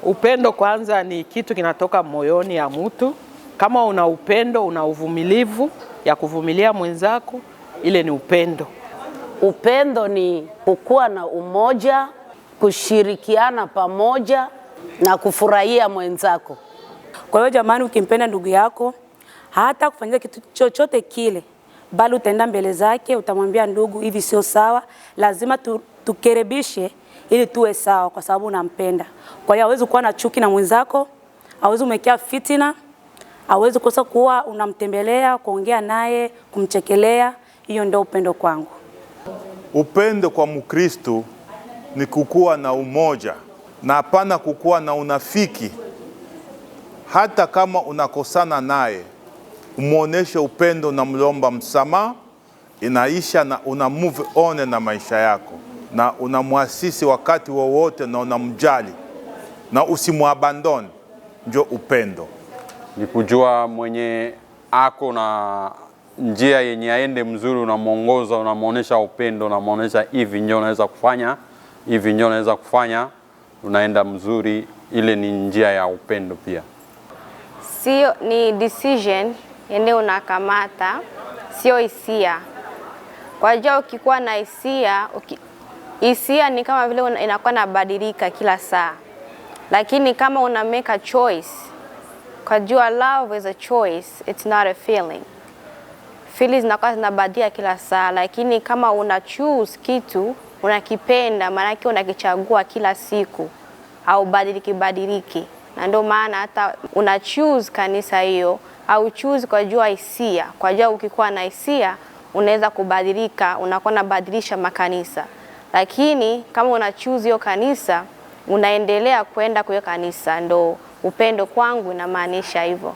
Upendo kwanza ni kitu kinatoka moyoni ya mtu. Kama una upendo, una uvumilivu ya kuvumilia mwenzako, ile ni upendo. Upendo ni kukuwa na umoja, kushirikiana pamoja na kufurahia mwenzako. Kwa hiyo jamani, ukimpenda ndugu yako, hata kufanyia kitu chochote kile, bali utaenda mbele zake, utamwambia ndugu, hivi sio sawa, lazima tukerebishe ili tuwe sawa kwa sababu unampenda. Kwa hiyo hauwezi kuwa na chuki na mwenzako, hauwezi umekea fitina, hauwezi kosa kuwa unamtembelea, kuongea naye, kumchekelea. Hiyo ndio upendo kwangu. Upendo kwa Mkristo ni kukuwa na umoja na hapana kukuwa na unafiki. Hata kama unakosana naye, umuoneshe upendo na mlomba msamaha, inaisha na una move on na maisha yako, na unamuasisi wakati wowote na unamjali na usimuabandon. Ndio upendo. Ni kujua mwenye ako na njia yenye aende mzuri, unamuongoza, unamuonesha upendo, unamuonesha hivi ndio unaweza kufanya, hivi ndio unaweza kufanya, unaenda mzuri. Ile ni njia ya upendo pia. Sio ni decision yenye unakamata, sio hisia. Kwa hiyo ukikuwa na hisia ni kama vile inakuwa inabadilika kila saa. Lakini kama una make a choice, kwa jua love is a choice, it's not a feeling. Feelings zinakuwa zinabadilika kila saa, lakini kama una choose kitu, unakipenda, maana yake unakichagua kila siku, au badiliki. Na ndio maana hata una choose kanisa hiyo, au choose kwa jua hisia. Kwa jua ukikuwa na hisia, unaweza kubadilika, unakuwa unabadilisha makanisa. Lakini kama una choose hiyo kanisa, unaendelea kwenda kwa kanisa. Ndo upendo kwangu inamaanisha hivyo.